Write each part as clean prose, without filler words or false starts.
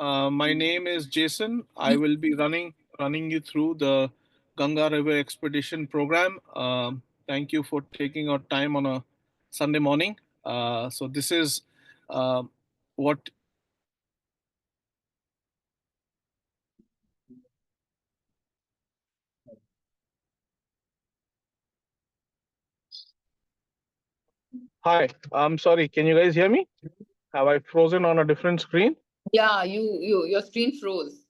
My name is Jason. I will be running you through the Ganga River Expedition program. Thank you for taking our time on a Sunday morning. So this is uh, what. Hi, I'm sorry. Can you guys hear me? Have I frozen on a different screen? Yeah, your screen froze.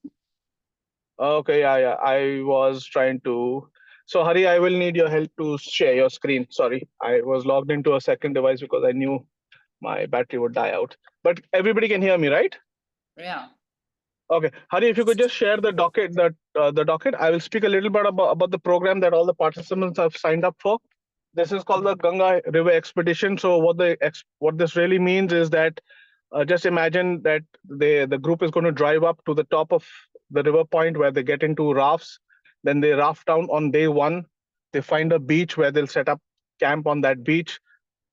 Okay, yeah. I was trying to. So, Hari, I will need your help to share your screen. Sorry, I was logged into a second device because I knew my battery would die out. But everybody can hear me, right? Yeah. Okay, Hari, if you could just share the docket, I will speak a little bit about the program that all the participants have signed up for. This is called the Ganga River Expedition. So what this really means is that just imagine that the group is going to drive up to the top of the river point where they get into rafts. Then they raft down on day one. They find a beach where they'll set up camp on that beach.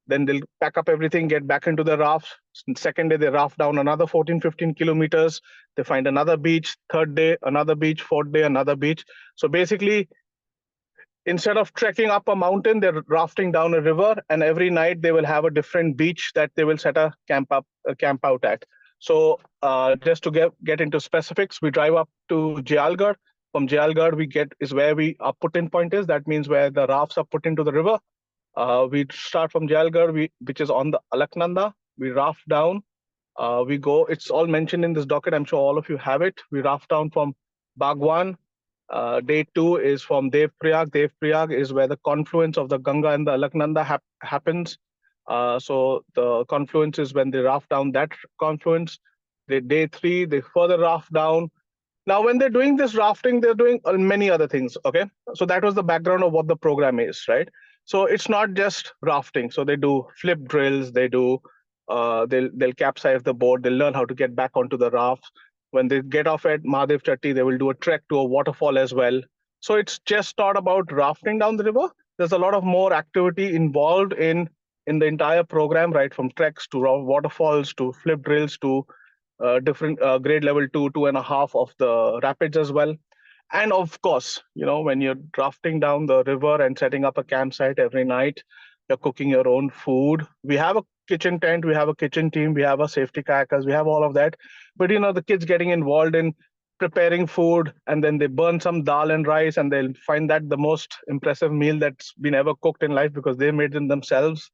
Then they'll pack up everything, get back into the raft. Second day, they raft down another 14, 15 kilometers. They find another beach. Third day, another beach. Fourth day, another beach. So basically, instead of trekking up a mountain, they're rafting down a river, and every night they will have a different beach that they will set a camp out at. So just to get into specifics, we drive up to Jayalgarh. From Jayalgarh, we get is where our put-in point is. That means where the rafts are put into the river. We start from Jayalgarh, which is on the Alaknanda. We raft down. We go. It's all mentioned in this docket. I'm sure all of you have it. We raft down from Bagwan. Day two is from Dev Prayag. Dev Prayag is where the confluence of the Ganga and the Alaknanda happens. So the confluence is when they raft down that confluence. Day three, they further raft down. Now, when they're doing this rafting, they're doing many other things. Okay, so that was the background of what the program is, right? So it's not just rafting. So they do flip drills. They do they'll capsize the boat. They'll learn how to get back onto the raft. When they get off at Mahadev Chatti, they will do a trek to a waterfall as well. So it's just not about rafting down the river. There's a lot of more activity involved in the entire program, right? From treks to waterfalls to flip drills to different grade level 2.5 of the rapids as well. And of course, when you're drafting down the river and setting up a campsite every night, you're cooking your own food. We have a kitchen tent, we have a kitchen team, we have a safety kayakers, we have all of that. But the kids getting involved in preparing food, and then they burn some dal and rice, and they'll find that the most impressive meal that's been ever cooked in life because they made it themselves.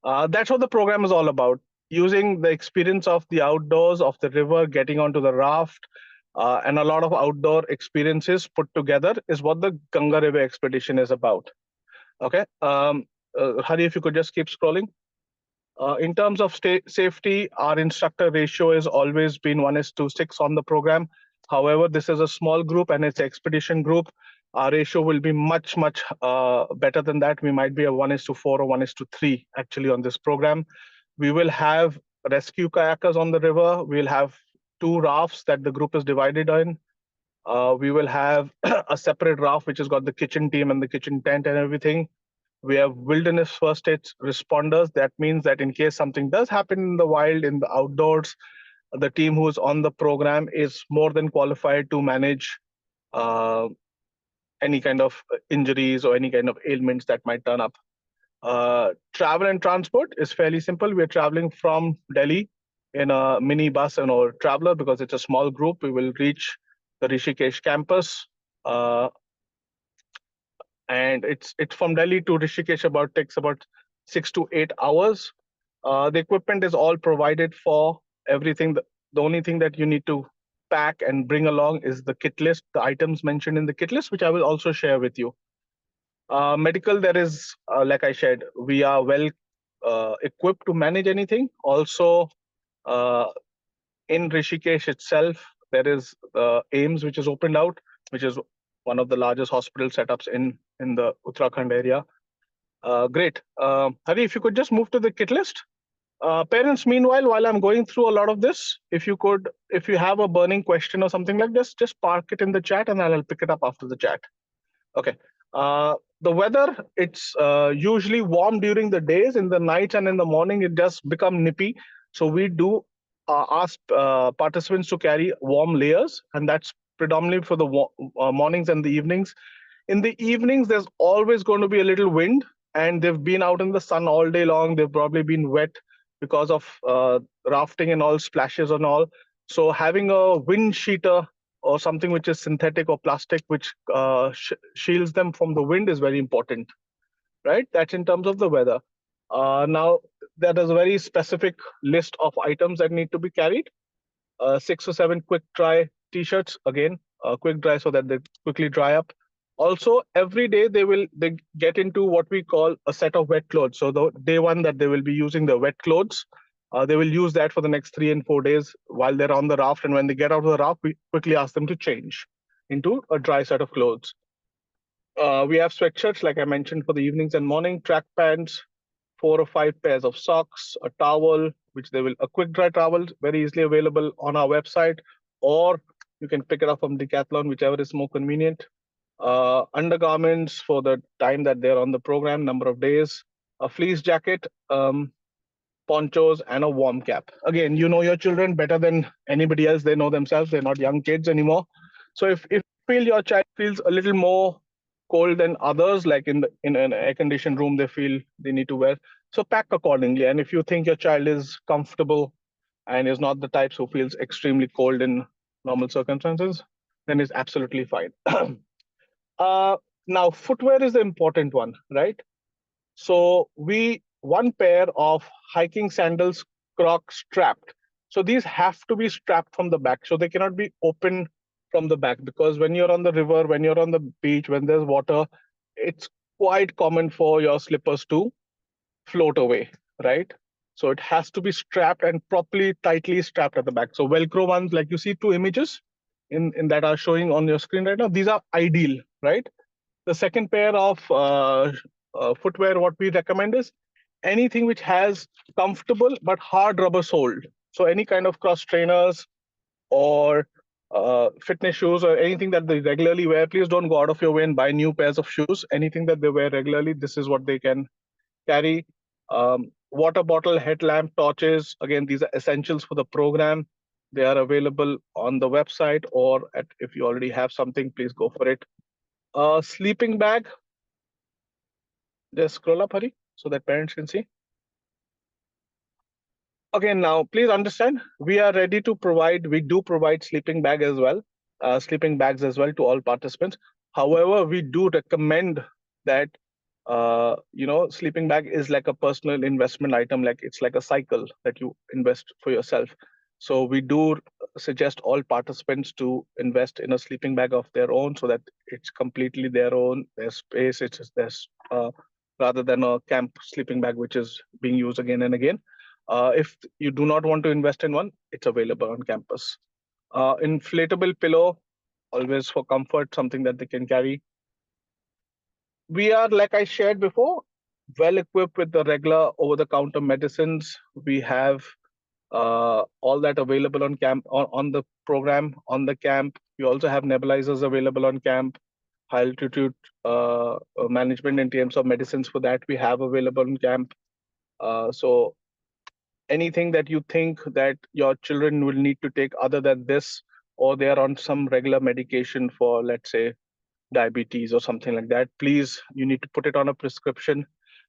That's what the program is all about. Using the experience of the outdoors, of the river, getting onto the raft, and a lot of outdoor experiences put together is what the Ganga River Expedition is about. Okay. Hari, if you could just keep scrolling. In terms of safety, our instructor ratio has always been 1:6 on the program. However, this is a small group and it's an expedition group. Our ratio will be much, much better than that. We might be a 1:4 or 1:3 actually on this program. We will have rescue kayakers on the river. We'll have two rafts that the group is divided in. We will have a separate raft which has got the kitchen team and the kitchen tent and everything. We have wilderness first aid responders. That means that in case something does happen in the wild, in the outdoors, the team who's on the program is more than qualified to manage uh, any kind of injuries or any kind of ailments that might turn up. Travel and transport is fairly simple. We're traveling from Delhi in a mini bus and or traveler because it's a small group. We will reach the Rishikesh campus. And it's from Delhi to Rishikesh takes about 6 to 8 hours. The equipment is all provided for everything. The only thing that you need to pack and bring along is the kit list, the items mentioned in the kit list, which I will also share with you. Medical, there is, like I said, we are well equipped to manage anything. Also, uh, in Rishikesh itself, there is AIMS, which is opened out, which is one of the largest hospital setups in the Uttarakhand area. Great. Hari, if you could just move to the kit list. Parents, meanwhile, while I'm going through a lot of this, if you have a burning question or something like this, just park it in the chat and I'll pick it up after the chat. Okay. The weather, it's usually warm during the days. In the nights and in the morning, it does become nippy. So we do ask participants to carry warm layers, and that's predominantly for the mornings and the evenings. In the evenings, there's always going to be a little wind, and they've been out in the sun all day long. They've probably been wet because of rafting and all, splashes and all. So having a wind sheeter or something which is synthetic or plastic, which shields them from the wind, is very important, right? That's in terms of the weather. Now, there is a very specific list of items that need to be carried. 6 or 7 quick dry t-shirts, again, quick dry so that they quickly dry up. Also, every day they get into what we call a set of wet clothes. So the day one that they will be using the wet clothes, they will use that for the next 3 and 4 days while they're on the raft. And when they get out of the raft, we quickly ask them to change into a dry set of clothes. We have sweatshirts, like I mentioned, for the evenings and morning, track pants, 4 or 5 pairs of socks, a towel, which they will, a quick dry towel, very easily available on our website, or you can pick it up from Decathlon, whichever is more convenient. Undergarments for the time that they're on the program, number of days, a fleece jacket, ponchos, and a warm cap. Again, you know your children better than anybody else. They know themselves. They're not young kids anymore. So if you feel your child feels a little more cold than others, like in an air conditioned room, they feel they need to wear. So pack accordingly. And if you think your child is comfortable and is not the types who feels extremely cold in normal circumstances, then it's absolutely fine. Now, footwear is the important one, right? So one pair of hiking sandals, Crocs strapped. So these have to be strapped from the back. So they cannot be open from the back, because when you're on the river, when you're on the beach, when there's water, it's quite common for your slippers to float away, right? So it has to be strapped and properly tightly strapped at the back. So Velcro ones, like you see 2 images in that are showing on your screen right now, these are ideal, right? The second pair of footwear, what we recommend is anything which has comfortable but hard rubber sole. So any kind of cross trainers or fitness shoes or anything that they regularly wear, please don't go out of your way and buy new pairs of shoes. Anything that they wear regularly, this is what they can carry. Water bottle, headlamp, torches. Again, these are essentials for the program. They are available on the website, or if you already have something, please go for it. Sleeping bag. Just scroll up, Hari, so that parents can see. Again, now please understand, we are ready to provide. We do provide sleeping bags as well to all participants. However, we do recommend that sleeping bag is like a personal investment item. Like it's like a cycle that you invest for yourself. So we do suggest all participants to invest in a sleeping bag of their own, so that it's completely their own, their space. It's their rather than a camp sleeping bag which is being used again and again. If you do not want to invest in one, it's available on campus. Inflatable pillow, always for comfort, something that they can carry. We are, like I shared before, well equipped with the regular over-the-counter medicines. We have all that available on camp, on the program, on the camp. We also have nebulizers available on camp. High altitude management in terms of medicines for that we have available on camp. So anything that you think that your children will need to take other than this, or they are on some regular medication for, let's say, diabetes or something like that, please, you need to put it on a prescription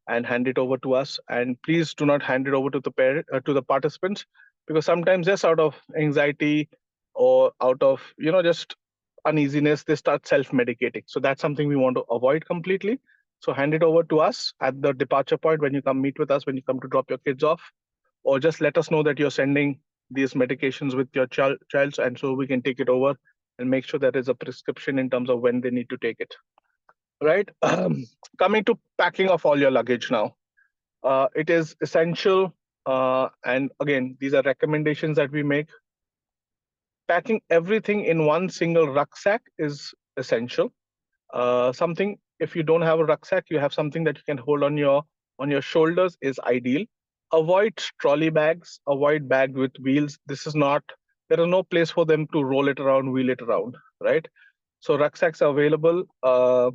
and hand it over to us. And please do not hand it over to the participants, because sometimes just out of anxiety or out of just uneasiness, they start self-medicating. So that's something we want to avoid completely. So hand it over to us at the departure point when you come meet with us, when you come to drop your kids off, or just let us know that you're sending these medications with your child, and so we can take it over and make sure there is a prescription in terms of when they need to take it. Right. Coming to packing of all your luggage now, it is essential. And again, these are recommendations that we make. Packing everything in one single rucksack is essential. Something, if you don't have a rucksack, you have something that you can hold on your shoulders is ideal. Avoid trolley bags, avoid bags with wheels. There is no place for them to roll it around, wheel it around, right? So rucksacks are available. The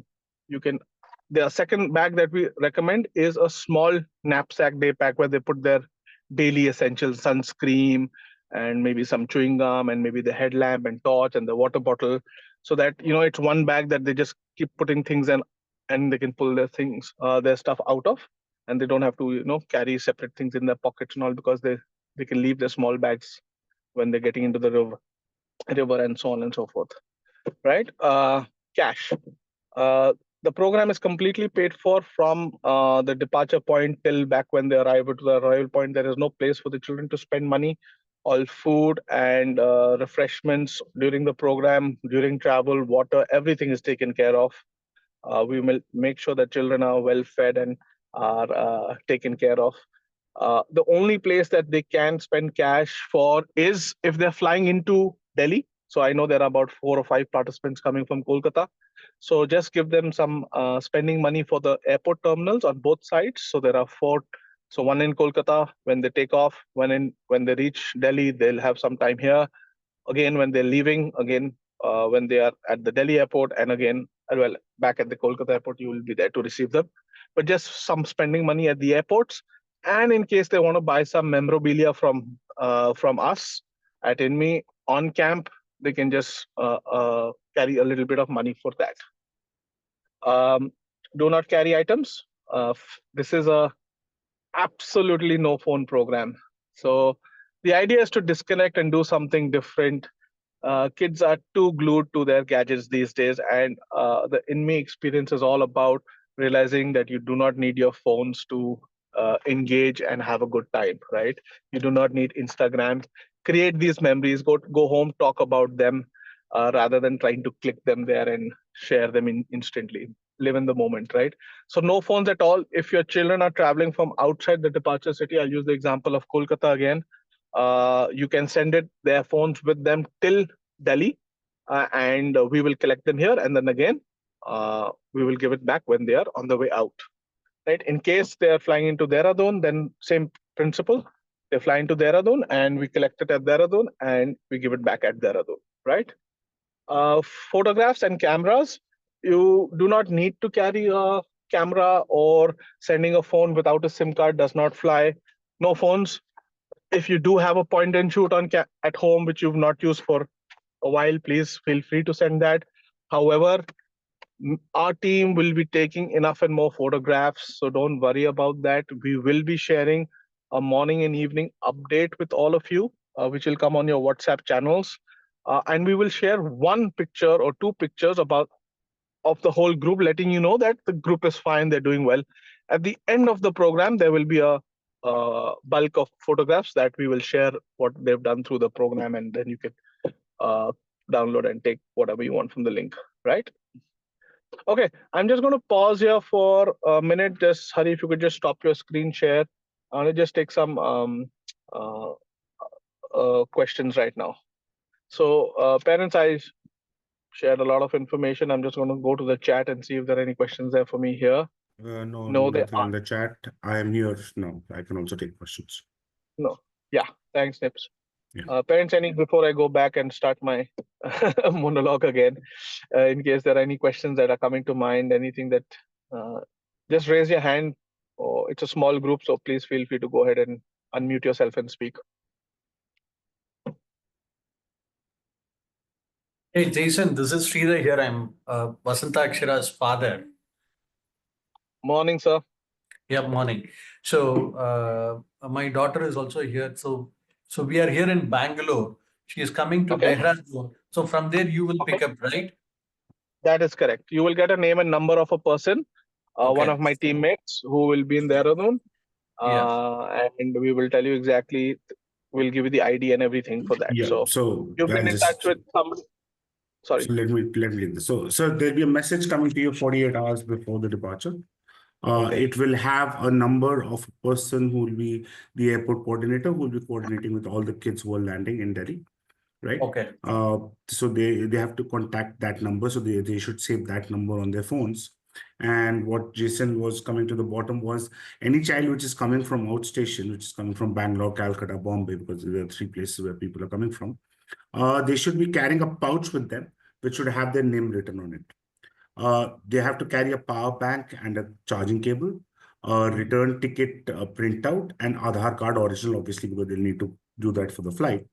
second bag that we recommend is a small knapsack day pack, where they put their daily essentials, sunscreen, and maybe some chewing gum and maybe the headlamp and torch and the water bottle, so that it's one bag that they just keep putting things in, and they can pull their things, their stuff out of, and they don't have to carry separate things in their pockets and all, because they can leave their small bags when they're getting into the river and so on and so forth, right? Cash. Uh, the program is completely paid for from the departure point till back when they arrive to the arrival point. There is no place for the children to spend money. All food and refreshments during the program, during travel, water, everything is taken care of. We will make sure that children are well fed and are taken care of. The only place that they can spend cash for is if they're flying into Delhi. So I know there are about 4 or 5 participants coming from Kolkata. So just give them some spending money for the airport terminals on both sides. So there are 4. So one in Kolkata when they take off, when they reach Delhi, they'll have some time here. Again, when they're leaving, again, when they are at the Delhi airport, and again, well, back at the Kolkata airport, you will be there to receive them. But just some spending money at the airports, and in case they want to buy some memorabilia from us at Inme on camp, they can just carry a little bit of money for that. Do not carry items. This is a absolutely no phone program. So the idea is to disconnect and do something different. Kids are too glued to their gadgets these days, and the Inme experience is all about realizing that you do not need your phones to engage and have a good time, right? You do not need Instagram. Create these memories. Go home, talk about them, rather than trying to click them there and share them instantly. Live in the moment, right? So no phones at all. If your children are traveling from outside the departure city, I'll use the example of Kolkata again. You can send their phones with them till Delhi, and we will collect them here, and then again we will give it back when they are on the way out. Right? In case they are flying into Dehradun, then same principle. They fly into Dehradun, and we collect it at Dehradun, and we give it back at Dehradun. Right? Photographs and cameras. You do not need to carry a camera, or sending a phone without a SIM card does not fly. No phones. If you do have a point and shoot at home which you've not used for a while, please feel free to send that. However, our team will be taking enough and more photographs, so don't worry about that. We will be sharing a morning and evening update with all of you, which will come on your WhatsApp channels, and we will share 1 picture or 2 pictures of the whole group, letting you know that the group is fine, they're doing well. At the end of the program, there will be a bulk of photographs that we will share what they've done through the program, and then you can download and take whatever you want from the link, right? Okay, I'm just going to pause here for a minute. Just Hari, if you could just stop your screen share. I want to just take some questions right now. So parents, I shared a lot of information. I'm just going to go to the chat and see if there are any questions there for me here. No, No, there nothing in the chat. I am here now. I can also take questions. No. Yeah. Thanks, Nips. Yeah. Parents, before I go back and start my monologue again, in case there are any questions that are coming to mind, anything that, just raise your hand. Oh, it's a small group, so please feel free to go ahead and unmute yourself and speak. Hey, Jason, this is Sridhar here. I'm Vasanta Akshara's father. Morning, sir. Yeah, morning. So my daughter is also here. So we are here in Bangalore. She is coming to Okay. Dehradun. So from there you will pick up, right? That is correct. You will get a name and number of a person, one of my teammates who will be in Dehradun, and we will tell you exactly. We'll give you the ID and everything for that. Yeah. So you've been in touch with somebody. Sorry. So let me get this. So there'll be a message coming to you 48 hours before the departure. Okay. It will have a number of a person who will be the airport coordinator, who will be coordinating with all the kids who are landing in Delhi, right? Okay. So they have to contact that number. So they should save that number on their phones. And what Jason was coming to the bottom was any child which is coming from outstation, which is coming from Bangalore, Calcutta, Bombay, because there are 3 places where people are coming from. They should be carrying a pouch with them, which should have their name written on it. They have to carry a power bank and a charging cable, a return ticket printout, and Aadhaar card original, obviously, because they'll need to do that for the flight.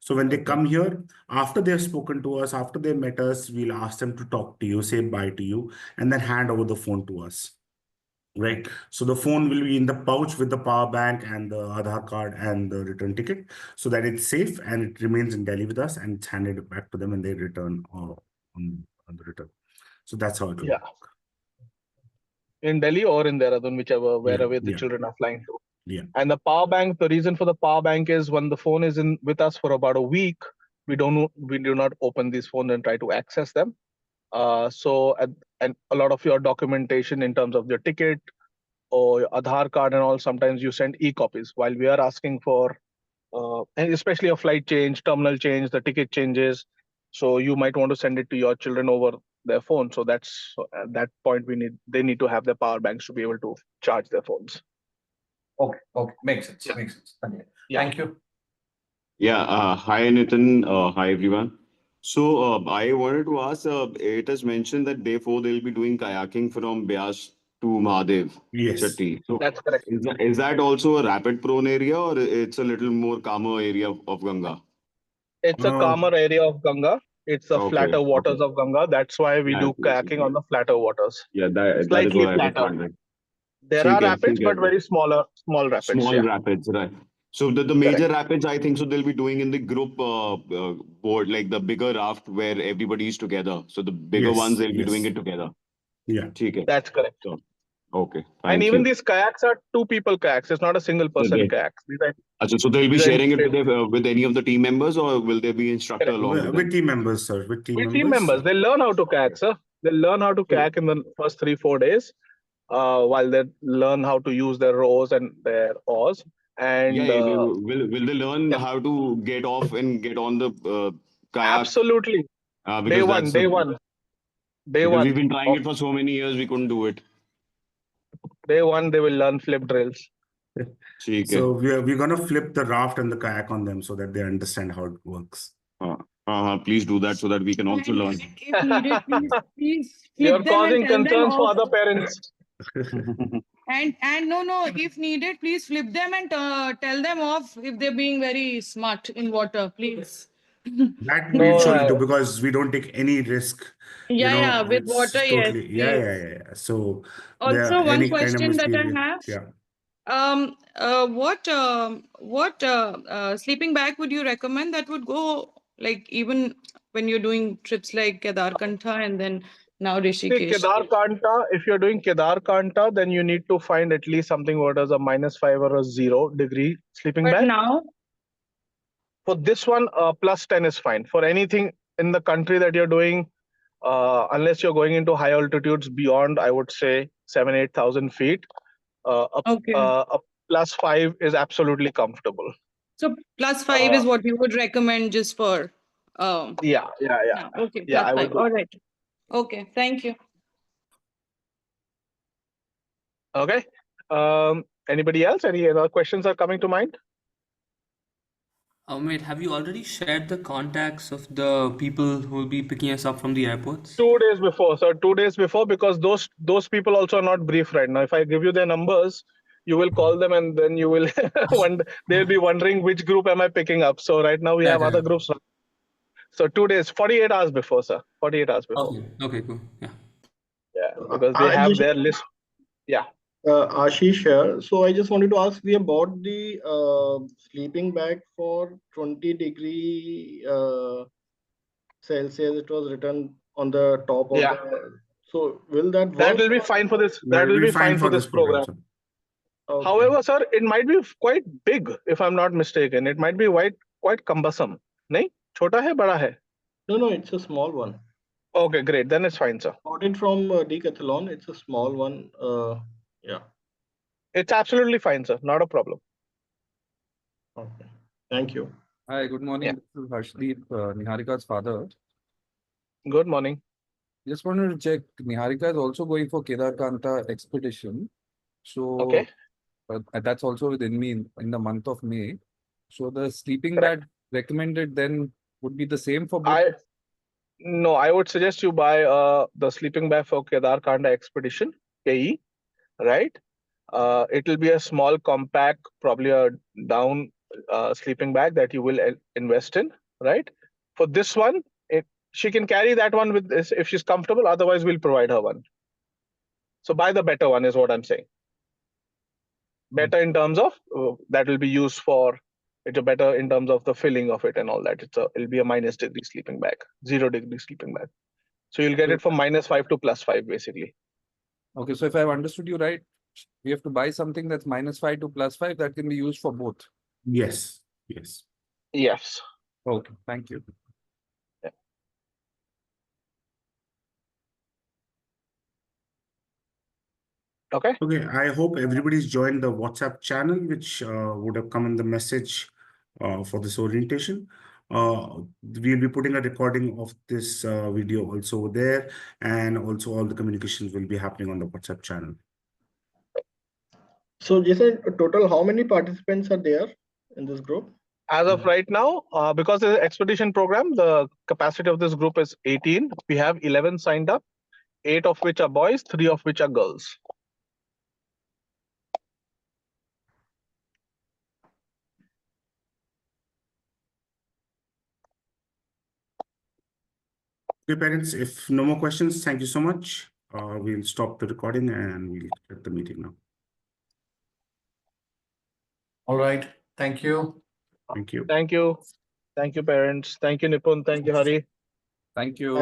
So when they come here, after they've spoken to us, after they met us, we'll ask them to talk to you, say bye to you, and then hand over the phone to us. Right. So the phone will be in the pouch with the power bank and the Aadhaar card and the return ticket, so that it's safe and it remains in Delhi with us, and it's handed back to them when they return on the return. So that's how it will Yeah. work. In Delhi or in Dehradun, whichever, Yeah, wherever the yeah. children are flying to. Yeah. And the power bank, the reason for the power bank is when the phone is in with us for about a week, we do not open these phones and try to access them. And a lot of your documentation in terms of your ticket or your Aadhaar card and all, sometimes you send e-copies, while we are asking for, and especially a flight change, terminal change, the ticket changes. So you might want to send it to your children over their phone. So that's at that point they need to have their power banks to be able to charge their phones. Okay, okay, makes sense, Yeah. makes sense. Okay. Yeah. Thank you. Yeah, hi Nitin, hi everyone. So I wanted to ask, it is mentioned that day 4 they'll be doing kayaking from Beas to Mahadev, Yes. Chatti. So That's correct. is that also a rapid prone area or it's a little more calmer area of Ganga? It's a calmer area of Ganga. It's the Okay, flatter waters okay. of Ganga. That's why we Yeah, do kayaking on the flatter waters. yeah, that is Slightly what I was flatter. wondering. There are ठीक है, rapids, ठीक है. but very small rapids. Small Yeah. rapids, right? So the major rapids, I think, so they'll be doing in the group board, like the bigger raft where everybody is together. So the bigger Yes, ones, they'll be doing yes. it together. Yeah. ठीक है. That's correct. So, okay, And thank even you. these kayaks are 2 people kayaks. It's not a single person they- kayak. Achha, so they'll be These are sharing it integrated. with any of the team members, or will there be instructor Correct. along with With them? team members, sir. With team With team members. members, they learn how to kayak, sir. They learn how to kayak in the first 3-4 days, while they learn how to use their rows and their oars. And Yeah, will they learn yeah, how to get off and get on the kayak? absolutely. Day Because one, that's day one, day because we've one been trying of it for so many years, we couldn't do it. day one, they will learn flip drills. ठीक है. So we're gonna flip the raft and the kayak on them so that they understand how it works. Please do that so that we can also learn. If needed, please You're flip them and causing tell them concerns for off. other parents. And no, if needed, please flip them and tell them off if they're being very smart in water, please. That No, we'll surely do because we don't take any risk. Yeah, with It's water, yes, totally, please. yeah. So Also, one any kind of question that I misbehavior. have. Yeah. What sleeping bag would you recommend that would go, like, even when you're doing trips like Kedarkantha and then now See, Rishikesh? Kedarkantha, if you're doing Kedarkantha, then you need to find at least something what is a -5 or a 0-degree sleeping But bag. now, For this one, +10 is fine. For anything in the country that you're doing, unless you're going into high altitudes beyond, I would say 7,000-8,000 feet, okay. a +5 is absolutely comfortable. So +5 is what you would recommend just for. Yeah. Yeah, okay, Yeah, I +5. would do. All right. Okay, thank you. Okay. Anybody else? Any other questions are coming to mind? Wait, have you already shared the contacts of the people who will be picking us up from the airports? 2 days before, sir. 2 days before, because those people also are not brief right now. If I give you their numbers, you will call them and then you will they'll be wondering which group am I picking up. So right now we have other groups. So 2 days, 48 hours before, sir. 48 hours before. Okay, cool. Yeah. Yeah, because they have their list. Yeah. Ashish here. So I just wanted to ask, we have bought the sleeping bag for 20 degree Celsius. It was written on the top of the. So will that work? That will be fine for this. That will be fine for this program. sir. Okay. However, sir, it might be quite big, if I'm not mistaken. It might be quite cumbersome. Nahi? Chota hai, bada hai? No, it's a small one. Okay, great. Then it's fine, sir. Bought it from Decathlon. It's a small one. Yeah. It's absolutely fine, sir. Not a problem. Okay. Thank you. Hi, good morning. Yeah. This is Harshdeep, Niharika's father. Good morning. Just wanted to check. Niharika is also going for Kedarkantha expedition. So Okay. that's also with Inme in the month of May. So the sleeping Correct. bag recommended then would be the same for both. No, I would suggest you buy the sleeping bag for Kedarkantha expedition, KE, right? It will be a small, compact, probably a down sleeping bag that you will invest in, right? For this one, she can carry that one with this if she's comfortable. Otherwise, we'll provide her one. So buy the better one is what I'm saying. Better in terms of that will be used for. It's a better in terms of the filling of it and all that. It'll be a -degree sleeping bag, 0-degree sleeping bag. So you'll get it from -5 to +5 basically. Okay, so if I've understood you right, we have to buy something that's -5 to +5 that can be used for both. Yes, yes. Yes. Okay, thank you. Okay. Okay, I hope everybody's joined the WhatsApp channel, which would have come in the message for this orientation. We'll be putting a recording of this video also there, and also all the communications will be happening on the WhatsApp channel. So Jason, total how many participants are there in this group? As of right now, because it's an expedition program, the capacity of this group is 18. We have 11 signed up, 8 of which are boys, 3 of which are girls. Okay, parents, if no more questions, thank you so much. We'll stop the recording and we'll get the meeting now. All right. Thank you. Thank you. Thank you. Thank you, parents. Thank you, Nipun. Thank you, Hari. Thank you.